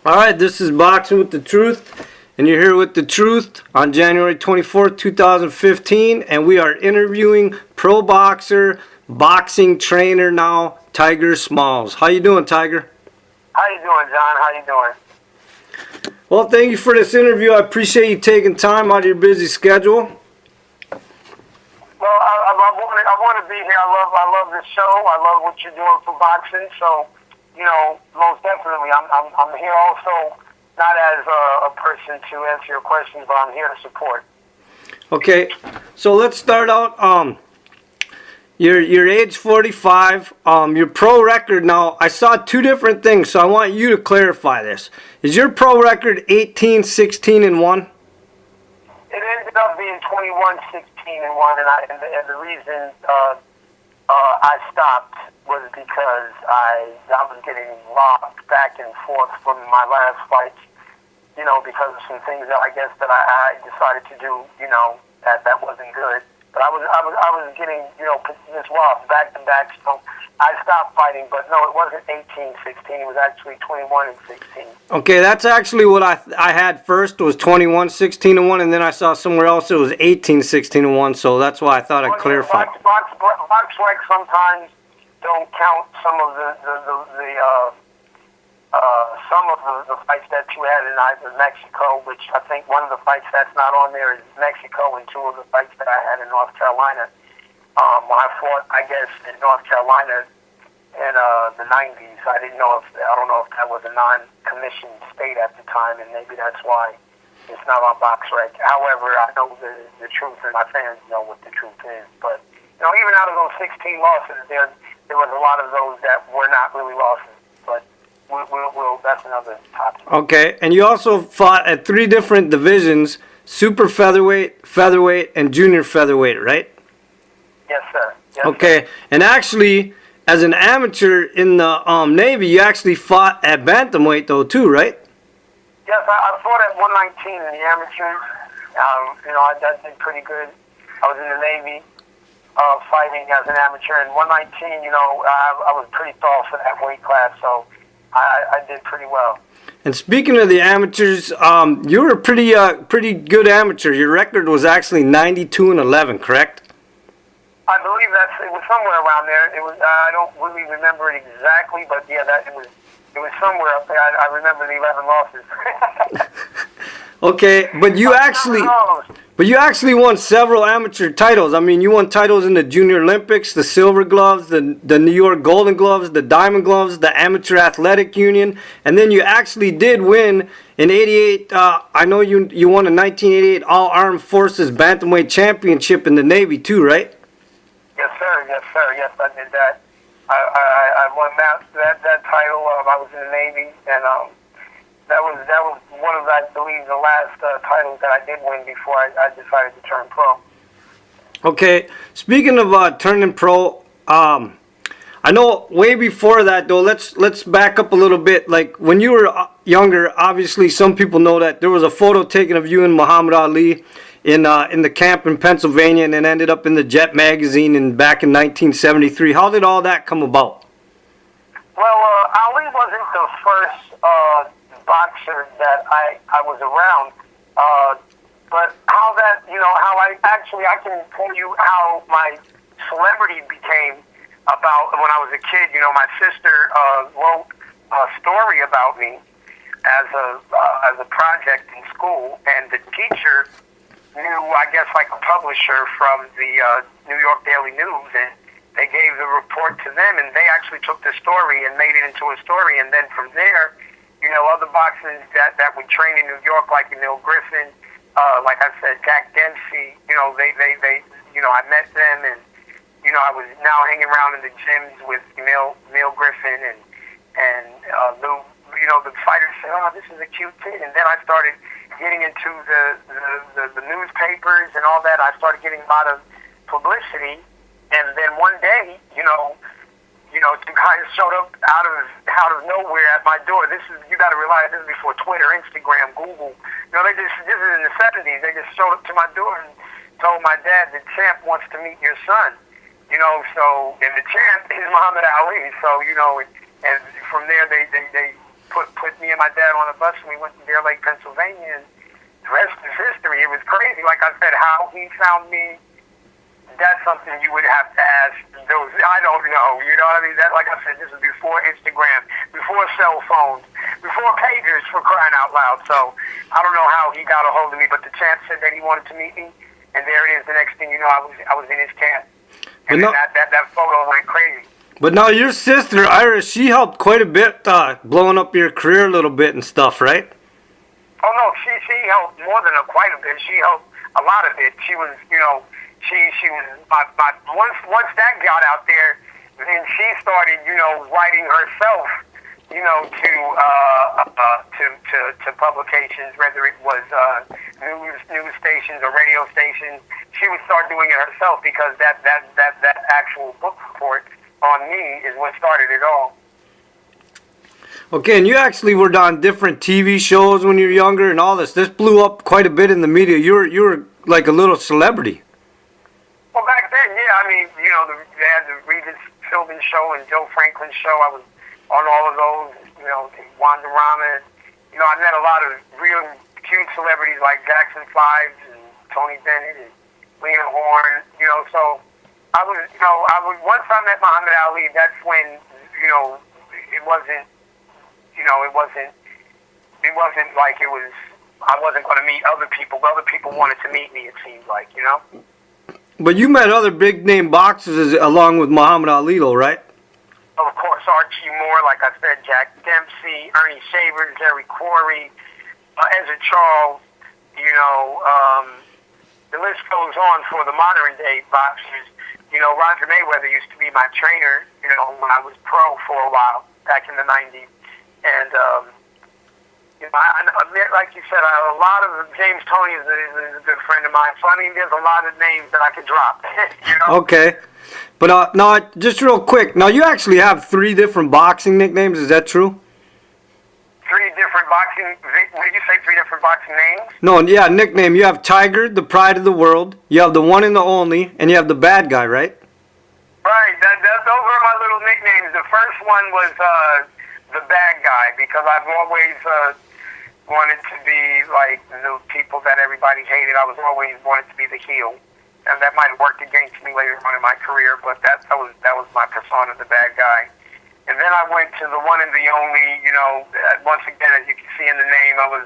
All right, this is Boxing with the Truth, and you're here with the Truth on January 24th, 2015, and we are interviewing pro boxer, boxing trainer now, Tiger Smalls. How you doing, Tiger? How you doing, John? How you doing? Well, thank you for this interview. I appreciate you taking time out of your busy schedule. Well, I want to be here. I love this show. I love what you're doing for boxing. So, you know, most definitely, I'm here also not as a person to answer your questions, but I'm here to support. Okay, so let's start out. You're age 45. Your pro record now. I saw two different things, so I want you to clarify this. Is your pro record 18, 16, and 1? It ended up being 21, 16, and 1, and the reason I stopped was because I was getting robbed back and forth from my last fights, you know, because of some things that I guess that I decided to do, you know, that wasn't good. But I was getting, you know, just robbed back to back, so I stopped fighting. But no, it wasn't 18, 16. It was actually 21 and 16. Okay, that's actually what I had first was 21, 16, and 1, and then I saw somewhere else it was 18, 16, and 1. So that's why I thought I'd clarify. Box rec sometimes don't count some of the fights that you had in either Mexico, which I think one of the fights that's not on there is Mexico, and two of the fights that I had in North Carolina. When I fought, I guess, in North Carolina in the 90s, I don't know if that was a non-commissioned state at the time, and maybe that's why it's not on box rec. However, I know the truth, and my fans know what the truth is. But, you know, even out of those 16 losses, there was a lot of those that were not really losses. But that's another topic. Okay, and you also fought at 3 different divisions: super featherweight, featherweight, and junior featherweight, right? Yes, sir. Yes, okay, sir. And actually, as an amateur in the Navy, you actually fought at bantamweight though too, right? Yes, I fought at 119 in the amateurs. You know, I did pretty good. I was in the Navy fighting as an amateur, and 119, you know, I was pretty tall for that weight class, so I did pretty well. And speaking of the amateurs, you were a pretty good amateur. Your record was actually 92 and 11, correct? I believe it was somewhere around there. It was I don't really remember it exactly, but yeah, it was somewhere up there. I remember the 11 losses. Okay, but you actually won several amateur titles. I mean, you won titles in the Junior Olympics, the Silver Gloves, the New York Golden Gloves, the Diamond Gloves, the Amateur Athletic Union, and then you actually did win in '88. I know you won a 1988 All Armed Forces Bantamweight Championship in the Navy too, right? Yes, sir. Yes, sir. Yes, I did that. I won that title. I was in the Navy, and that was one of, I believe, the last titles that I did win before I decided to turn pro. Okay, speaking of turning pro, I know way before that though. Let's back up a little bit. Like when you were younger, obviously some people know that there was a photo taken of you and Muhammad Ali in the camp in Pennsylvania, and then ended up in the Jet magazine back in 1973. How did all that come about? Well, Ali wasn't the first boxer that I was around, but how I can tell you how my celebrity became about when I was a kid. You know, my sister wrote a story about me as a project in school, and the teacher knew, I guess, like a publisher from the New York Daily News, and they gave the report to them, and they actually took the story and made it into a story. And then from there, you know, other boxers that would train in New York, like Montel Griffin, like I said, Jack Dempsey, you know, they you know, I met them, and you know, I was now hanging around in the gyms with Montel Griffin and Lou. You know, the fighters said, "Oh, this is a cute kid," and then I started getting into the newspapers and all that. I started getting a lot of publicity, and then one day, you know, two guys showed up out of nowhere at my door. You got to realize, this is before Twitter, Instagram, Google. You know, this is in the 70s. They just showed up to my door and told my dad, "The champ wants to meet your son." You know, so, and the champ is Muhammad Ali. So, you know, and from there they put me and my dad on a bus, and we went to Bear Lake, Pennsylvania, and the rest is history. It was crazy. Like I said, how he found me, that's something you would have to ask those. I don't know. You know what I mean? That, like I said, this was before Instagram, before cell phones, before pagers, for crying out loud. So I don't know how he got a hold of me, but the champ said that he wanted to meet me, and there it is. The next thing you know, I was in his camp, and then that photo went crazy. But now your sister Iris, she helped quite a bit, blowing up your career a little bit and stuff, right? Oh no, she helped more than quite a bit. She helped a lot of it. She was, you know. She was my once that got out there, then she started, you know, writing herself, you know, to publications, whether it was news stations or radio stations. She would start doing it herself because that actual book report on me is what started it all. Okay, and you actually were on different TV shows when you were younger and all this. This blew up quite a bit in the media. You were like a little celebrity. Well, back then, yeah, I mean, you know, they had the Regis Philbin show and Joe Franklin show. I was on all of those, you know, Wanda Rama. You know, I met a lot of real cute celebrities like Jackson 5 and Tony Bennett and Lena Horne, you know, so I was, you know, once I met Muhammad Ali, that's when, you know, it wasn't like it was, I wasn't going to meet other people. Other people wanted to meet me, it seemed like, you know. But you met other big-name boxers along with Muhammad Ali, though, right? Of course, Archie Moore, like I said, Jack Dempsey, Ernie Shavers, Jerry Quarry, Ezra Charles, you know, the list goes on for the modern-day boxers. You know, Roger Mayweather used to be my trainer, you know, when I was pro for a while, back in the 90s. And, you know, like you said, a lot of James Toney is a good friend of mine. So, I mean, there's a lot of names that I could drop. You know? Okay. But now, just real quick. Now, you actually have 3 different boxing nicknames. Is that true? 3 different boxing... Did you say 3 different boxing names? No, yeah, nickname. You have Tiger, the pride of the world. You have the one and the only. And you have the bad guy, right? Right. Those were my little nicknames. The first one was the bad guy because I've always... wanted to be like the people that everybody hated. I was always wanted to be the heel, and that might have worked against me later on in my career. But that was my persona, the bad guy. And then I went to the one and the only. You know, once again, as you can see in the name, I was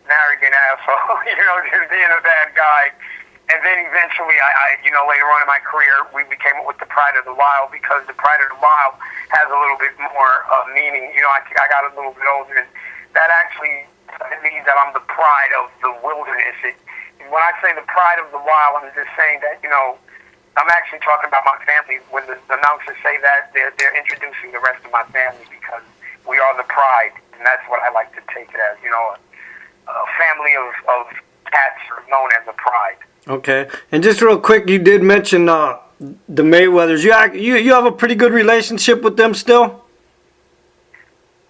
an arrogant asshole. You know, just being a bad guy. And then eventually, I you know, later on in my career, we became with the Pride of the Wild because the Pride of the Wild has a little bit more meaning. You know, I got a little bit older, and that actually. It means that I'm the pride of the wilderness. When I say the pride of the wild, I'm just saying that, you know, I'm actually talking about my family. When the announcers say that, they're introducing the rest of my family because we are the pride, and that's what I like to take it as. You know, a family of cats are known as the pride. Okay, and just real quick, you did mention the Mayweathers. You have a pretty good relationship with them still?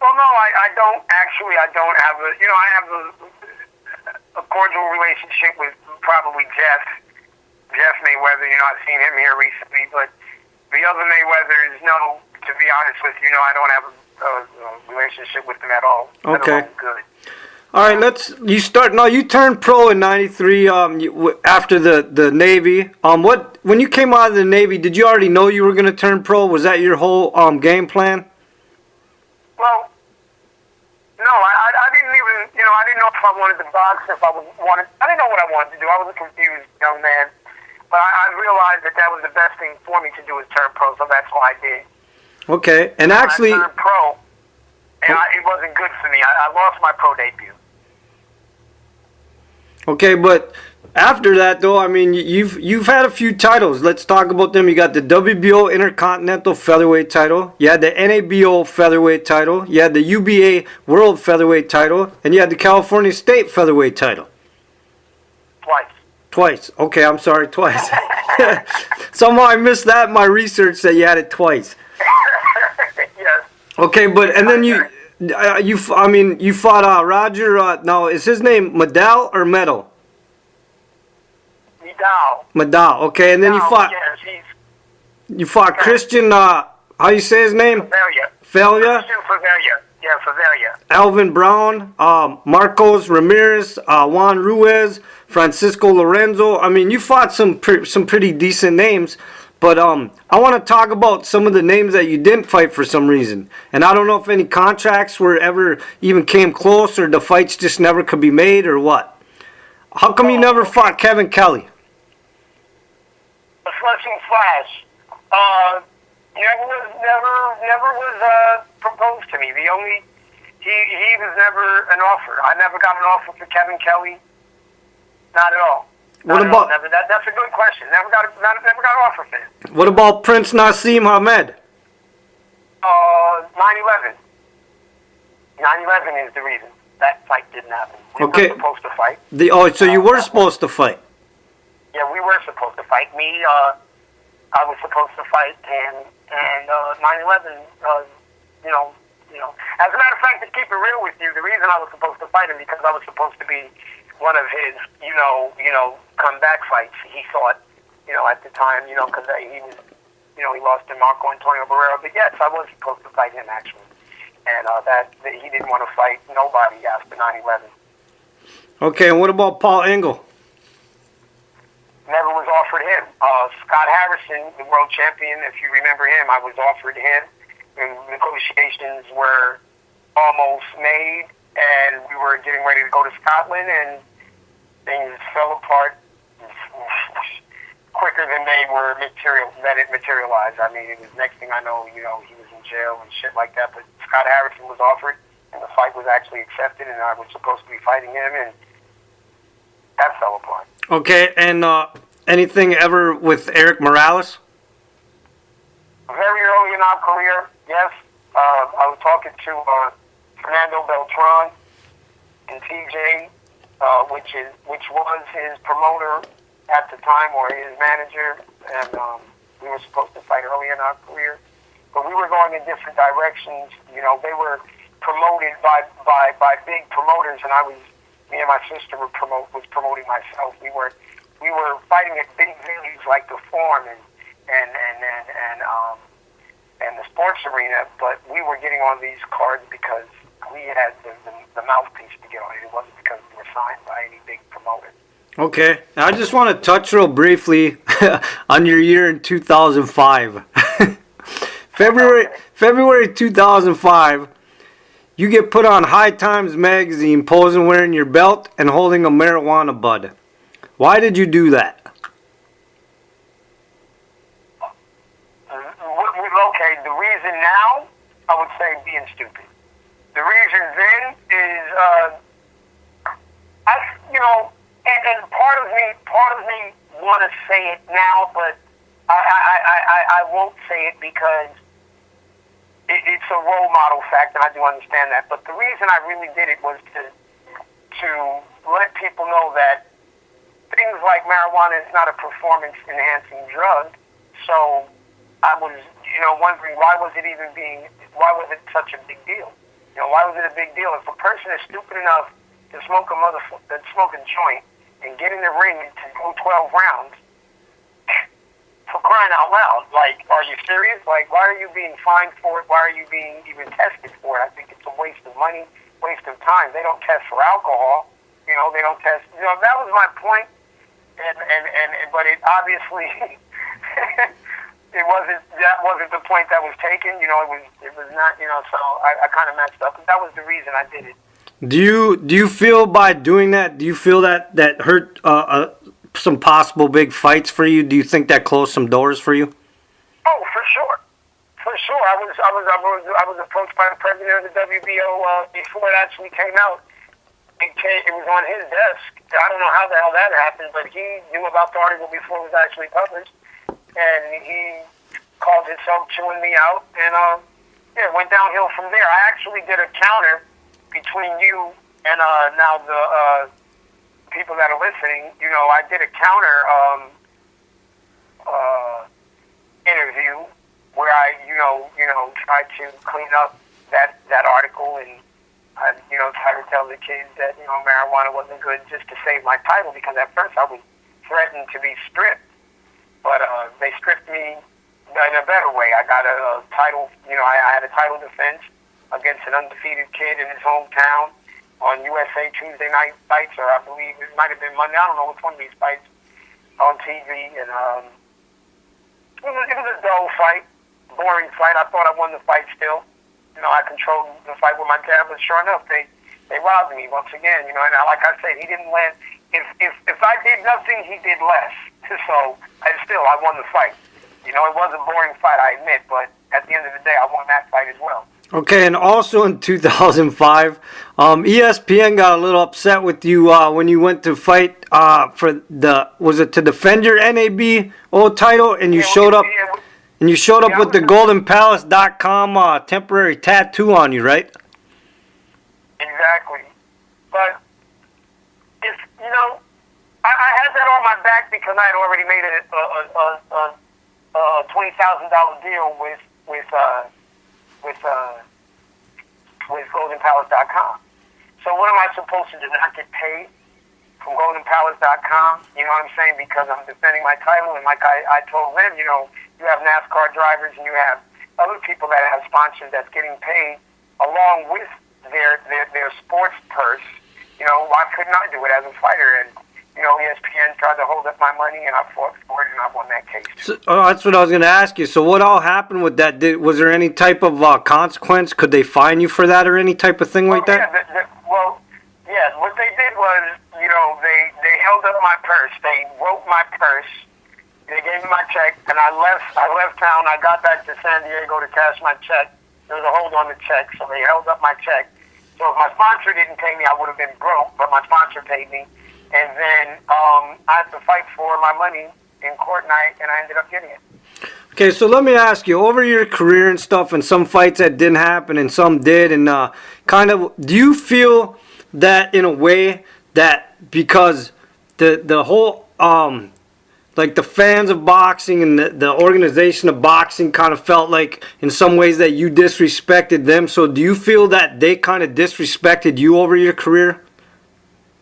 Well, no, I don't actually. I don't have a. You know, I have a cordial relationship with probably Jeff Mayweather. You know, I've seen him here recently, but the other Mayweathers, no. To be honest with you, I don't have a relationship with them at all. Okay. Good. All right, you start now. You turned pro in '93 after the Navy. When you came out of the Navy, did you already know you were going to turn pro? Was that your whole game plan? Well, no, I didn't even, you know, I didn't know if I wanted to box, I didn't know what I wanted to do. I was a confused young man. But I realized that was the best thing for me to do is turn pro, so that's what I did. Okay, and actually... I turned pro, and it wasn't good for me. I lost my pro debut. Okay, but after that, though, I mean, you've had a few titles. Let's talk about them. You got the WBO Intercontinental Featherweight title. You had the NABO Featherweight title. You had the UBA World Featherweight title. And you had the California State Featherweight title. Twice. Okay, I'm sorry, twice. Somehow I missed that in my research that you had it twice. Yes. Okay, but, and then you fought Roger, now, is his name Medal or Medal? Medal, okay, and then you fought... Yes, you fought Christian, how you say his name? Failure. Christian Failure, Yeah, Favela. Alvin Brown, Marcos Ramirez, Juan Ruiz, Francisco Lorenzo. I mean, you fought some pretty decent names, but I want to talk about some of the names that you didn't fight for some reason. And I don't know if any contracts were ever even came close, or the fights just never could be made, or what. How come you never fought Kevin Kelly? The Flushing Flash. Never was proposed to me. He was never an offer. I never got an offer for Kevin Kelly. Not at all. Not at all. Never, that's a good question. Never got an offer for him. What about Prince Nassim Hamed? 9/11. 9/11 is the reason that fight didn't happen. We were supposed to fight. So you were supposed to fight. Yeah, we were supposed to fight. I was supposed to fight, and 9/11. As a matter of fact, to keep it real with you, the reason I was supposed to fight him because I was supposed to be one of his, comeback fights. He thought, at the time, because he was, he lost to Marco Antonio Barrera. But yes, I was supposed to fight him actually, and that he didn't want to fight nobody after 9/11. Okay, and what about Paul Engel? Never was offered him. Scott Harrison, the world champion, if you remember him, I was offered him. And negotiations were almost made, and we were getting ready to go to Scotland, and things fell apart quicker than it materialized. I mean, it was next thing I know, he was in jail and shit like that. But Scott Harrison was offered, and the fight was actually accepted, and I was supposed to be fighting him, and that fell apart. Okay, and anything ever with Eric Morales? Very early in our career, yes. I was talking to Fernando Beltran and TJ, which was his promoter at the time, or his manager, and we were supposed to fight early in our career, but we were going in different directions. They were promoted by big promoters, and me and my sister was promoting myself. We were fighting at big venues like the Forum and the sports arena, but we were getting on these cards because we had the mouthpiece to get on it. It wasn't because we were signed by any big promoter. Okay, I just want to touch real briefly on your year in 2005. February 2005, you get put on High Times magazine posing wearing your belt and holding a marijuana bud. Why did you do that? Okay, the reason now, I would say being stupid. The reason then is, and part of me want to say it now, but I won't say it because it's a role model fact, and I do understand that. But the reason I really did it was to let people know that things like marijuana is not a performance-enhancing drug. So I was, wondering why was it such a big deal? Why was it a big deal? If a person is stupid enough to smoke a joint and get in the ring to go 12 rounds, for crying out loud, like, are you serious? Like, why are you being fined for it? Why are you being even tested for it? I think it's a waste of money, waste of time. They don't test for alcohol. They don't test. That was my point. But it obviously that wasn't the point that was taken. It was not. So I kind of messed up. But that was the reason I did it. Do you feel by doing that? Do you feel that hurt some possible big fights for you? Do you think that closed some doors for you? Oh, for sure. I was approached by the president of the WBO before it actually came out. It was on his desk. I don't know how the hell that happened, but he knew about the article before it was actually published, and he called himself chewing me out, and it went downhill from there. I actually did a counter between you and now the people that are listening. I did a counter interview where I tried to clean up that article, and I tried to tell the kids that marijuana wasn't good just to save my title, because at first I was threatened to be stripped, but they stripped me in a better way. I got a title, I had a title defense, against an undefeated kid in his hometown on USA Tuesday night fights, or I believe it might have been Monday. I don't know which one of these fights on TV. And it was a dull fight, boring fight. I thought I won the fight still. You know, I controlled the fight with my jab, but sure enough, they robbed me once again. You know, and like I said, he didn't land. If I did nothing, he did less. So I won the fight. You know, it was a boring fight, I admit, but at the end of the day, I won that fight as well. Okay, and also in 2005, ESPN got a little upset with you when you went to fight to defend your NABO title, and you showed up with the GoldenPalace.com temporary tattoo on you, right? Exactly. But if you know, I had that on my back because I had already made a $20,000 deal with GoldenPalace.com. So what am I supposed to do? Not get paid from GoldenPalace.com? You know what I'm saying? Because I'm defending my title, and like I told them, you know, you have NASCAR drivers and you have other people that have sponsors that's getting paid along with their sports purse. You know, why couldn't I do it as a fighter? And you know, ESPN tried to hold up my money, and I fought for it, and I won that case. So, that's what I was going to ask you. So what all happened with that? Was there any type of consequence? Could they fine you for that or any type of thing like that? Yeah, what they did was, you know, they held up my purse. They wrote my purse. They gave me my check, and I left town. I got back to San Diego to cash my check. There was a hold on the check, so they held up my check. So if my sponsor didn't pay me, I would have been broke, but my sponsor paid me. And then I had to fight for my money in court, and I ended up getting it. Okay, so let me ask you, over your career and stuff, and some fights that didn't happen and some did, and do you feel that in a way that because the whole, like the fans of boxing and the organization of boxing kind of felt like in some ways that you disrespected them, so do you feel that they kind of disrespected you over your career?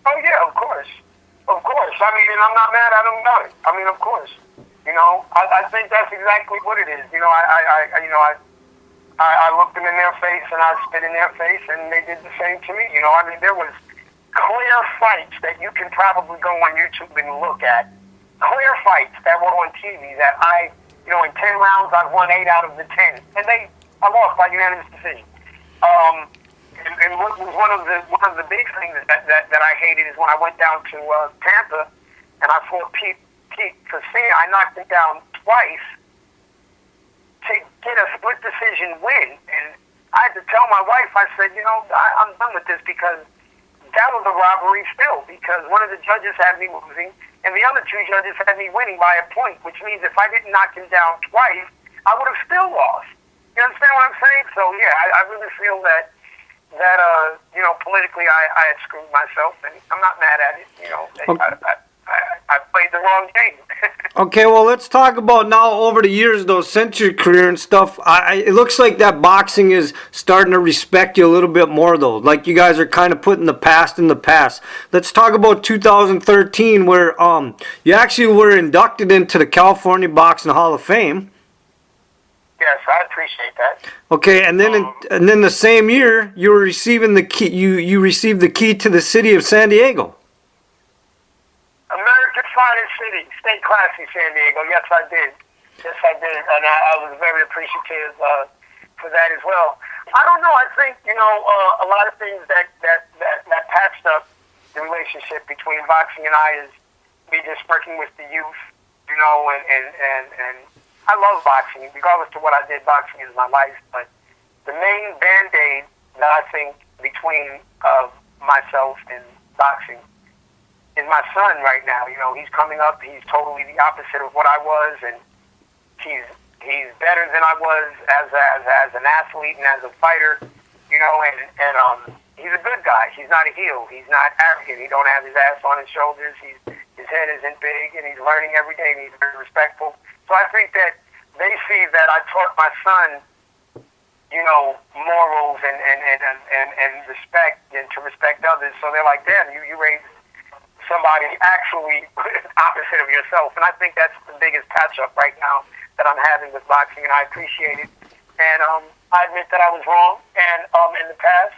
Oh, yeah, of course. Of course. I mean, and I'm not mad at them about it. I mean, of course. You know, I think that's exactly what it is. You know, I looked them in their face and I spit in their face, and they did the same to me. You know, I mean, there was clear fights that you can probably go on YouTube and look at. Clear fights that were on TV that in 10 rounds, I won 8 out of the 10. And I lost by unanimous decision. And what was one of the big things that I hated is when I went down to Tampa and I fought Pete Facina. I knocked him down twice to get a split decision win. And I had to tell my wife, I said, you know, I'm done with this because that was a robbery still, because one of the judges had me losing and the other 2 judges had me winning by a point, which means if I didn't knock him down twice, I would have still lost. You understand what I'm saying? So, yeah, I really feel that politically I had screwed myself, and I'm not mad at it. You know, okay. I played the wrong game. Okay, well, let's talk about now over the years, though, since your career and stuff. It looks like that boxing is starting to respect you a little bit more, though. Like you guys are kind of putting the past in the past. Let's talk about 2013, where you actually were inducted into the California Boxing Hall of Fame. Yes, I appreciate that. Okay, and then the same year you were receiving the key. You received the key to the city of San Diego. America's finest city, stay classy, San Diego. Yes, I did. And I was very appreciative for that as well. I don't know. I think a lot of things that patched up the relationship between boxing and I is me just working with the youth. You know, and I love boxing. Regardless of what I did, boxing is my life. But the main band-aid that I think between myself and boxing is my son right now. You know, he's coming up. He's totally the opposite of what I was, and he's better than I was as an athlete and as a fighter. You know, and he's a good guy. He's not a heel. He's not arrogant. He don't have his ass on his shoulders. His head isn't big, and he's learning every day, and he's very respectful. So I think that they see that I taught my son, you know, morals and respect, and to respect others. So they're like, damn, you raised somebody actually opposite of yourself. And I think that's the biggest patch up right now that I'm having with boxing, and I appreciate it. And I admit that I was wrong, and in the past.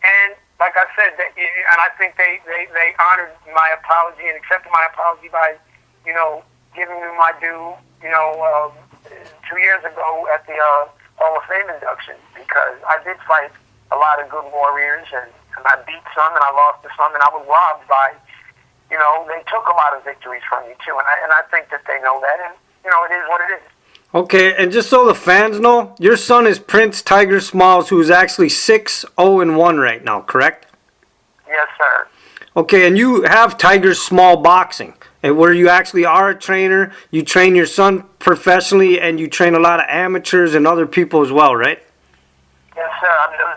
And like I said, and I think they honored my apology and accepted my apology by, giving me my due, 2 years ago at the Hall of Fame induction, because I did fight a lot of good warriors, and I beat some, and I lost to some, and I was robbed by, they took a lot of victories from me too, and I think that they know that, and it is what it is. Okay, and just so the fans know, your son is Prince Tiger Smalls, who is actually 6-0-1 right now, correct? Yes, sir. Okay, and you have Tiger Small Boxing, and where you actually are a trainer, you train your son professionally, and you train a lot of amateurs and other people as well, right? Yes, sir.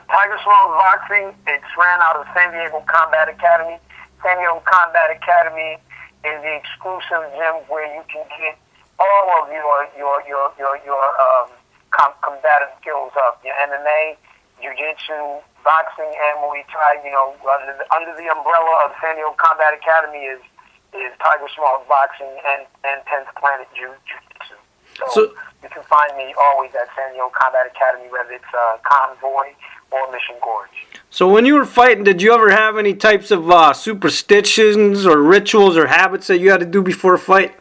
Tiger Smalls Boxing, it's ran out of San Diego Combat Academy. San Diego Combat Academy is the exclusive gym where you can get all of your combative skills up. Your MMA, Jiu-Jitsu, boxing, and Muay Thai. Under the umbrella of San Diego Combat Academy is Tiger Smalls Boxing and 10th Planet Jiu-Jitsu. So you can find me always at San Diego Combat Academy, whether it's Convoy or Mission Gorge. So when you were fighting, did you ever have any types of superstitions or rituals or habits that you had to do before a fight?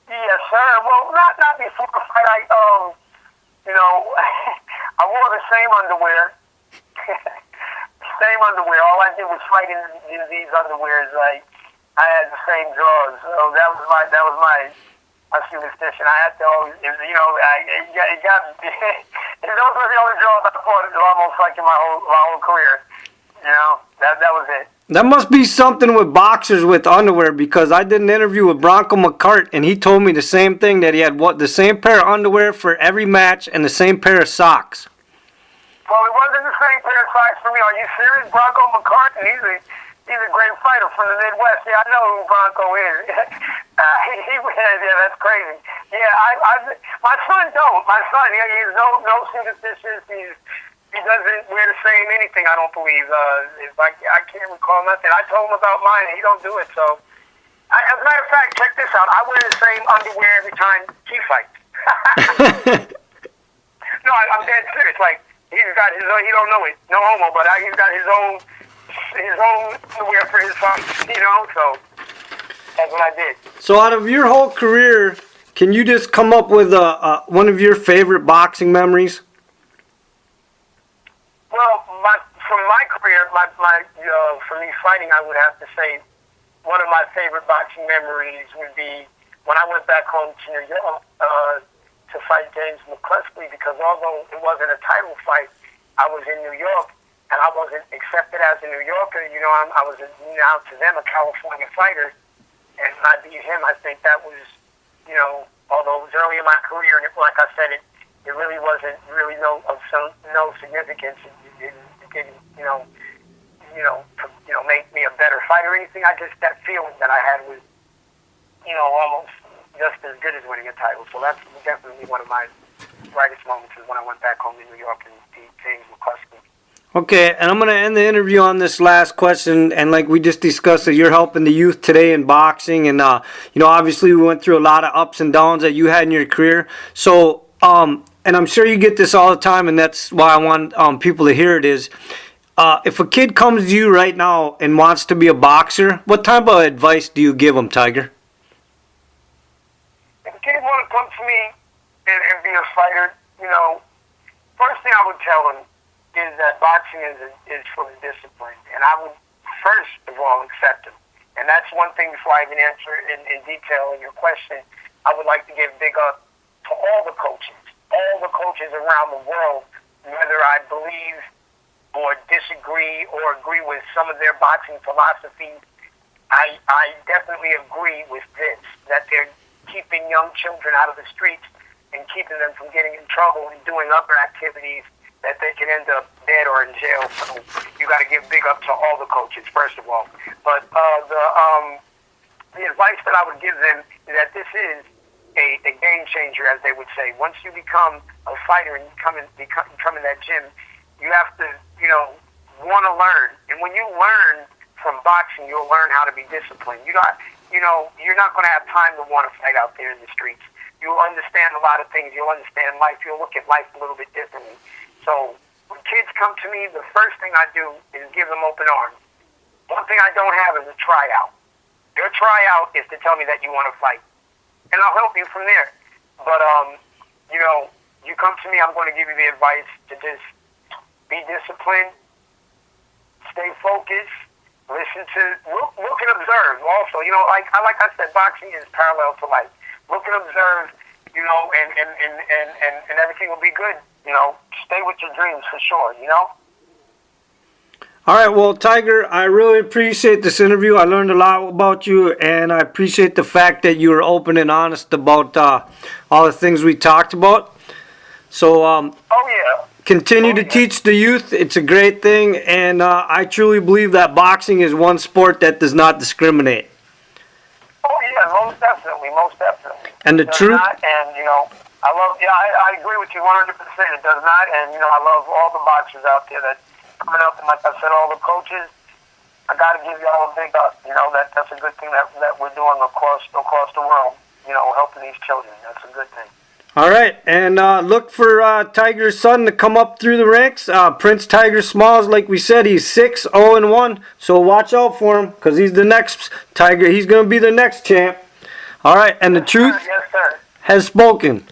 Yes, sir. Well, not before a fight. I wore the same underwear. Same underwear. All I did was fight in these underwears. I had the same drawers. So that was my superstition. I had to always, it got. Those were the only drawers I fought almost like in my whole career. That was it. That must be something with boxers with underwear, because I did an interview with Bronco McCart, and he told me the same thing, that he had the same pair of underwear for every match and the same pair of socks. Well, it wasn't the same pair of socks for me. Are you serious? Bronco McCart, he's a great fighter from the Midwest. Yeah, I know who Bronco is. Yeah, that's crazy. Yeah, my son don't. My son, he has no superstitions. He doesn't wear the same anything, I don't believe. I can't recall nothing. I told him about mine, and he don't do it. So, as a matter of fact, check this out. I wear the same underwear every time he fights. No, I'm dead serious. Like, he's got his own, he don't know it, no homo, but he's got his own underwear for his fights, so that's what I did. So out of your whole career, can you just come up with one of your favorite boxing memories? Well, from my career, for me fighting, I would have to say one of my favorite boxing memories would be when I went back home to New York to fight James McCluskey, because although it wasn't a title fight, I was in New York, and I wasn't accepted as a New Yorker. I was now to them a California fighter, and when I beat him, I think that was, although it was early in my career, and like I said, it really wasn't really no significance. It didn't, make me a better fighter or anything. That feeling that I had was, almost just as good as winning a title. So that's definitely one of my brightest moments, is when I went back home to New York and beat James McCluskey. Okay, and I'm going to end the interview on this last question. And like we just discussed, that you're helping the youth today in boxing. And, obviously we went through a lot of ups and downs that you had in your career. So, and I'm sure you get this all the time, and that's why I want people to hear it, is if a kid comes to you right now and wants to be a boxer, what type of advice do you give them, Tiger? If a kid want to come to me and be a fighter, first thing I would tell him is that boxing is for the discipline, and I would first of all accept him. And that's one thing. Before I even answer in detail your question, I would like to give big up to all the coaches around the world, whether I believe or disagree or agree with some of their boxing philosophies. I definitely agree with this, that they're keeping young children out of the streets and keeping them from getting in trouble and doing other activities that they can end up dead or in jail. So you got to give big up to all the coaches, first of all. But the advice that I would give them is that this is a game changer, as they would say. Once you become a fighter and you come in that gym, you have to, want to learn. And when you learn from boxing, you'll learn how to be disciplined. You're not going to have time to want to fight out there in the streets. you'll understand a lot of things. You'll understand life. You'll look at life a little bit differently. So when kids come to me, the first thing I do is give them open arms. One thing I don't have is a tryout. Your tryout is to tell me that you want to fight, and I'll help you from there. But you know, you come to me, I'm going to give you the advice to just be disciplined, stay focused, listen to, look and observe. Also, you know, like I said, boxing is parallel to life. Look and observe, you know, and everything will be good. You know, stay with your dreams for sure. You know. All right, well, Tiger, I really appreciate this interview. I learned a lot about you, and I appreciate the fact that you were open and honest about all the things we talked about. So, oh yeah. Continue to teach the youth. It's a great thing, and I truly believe that boxing is one sport that does not discriminate. Oh yeah, most definitely. And the truth. Not, and you know, I agree with you 100%. It does not, and you know, I love all the boxers out there that coming up, and like I said, all the coaches. I got to give y'all a big up. You know, that's a good thing that we're doing across the world. You know, helping these children. That's a good thing. All right, and look for Tiger's son to come up through the ranks. Prince Tiger Smalls, like we said, he's 6-0-1. So watch out for him, because he's the next Tiger. He's going to be the next champ. All right, and the truth Yes, sir. has spoken.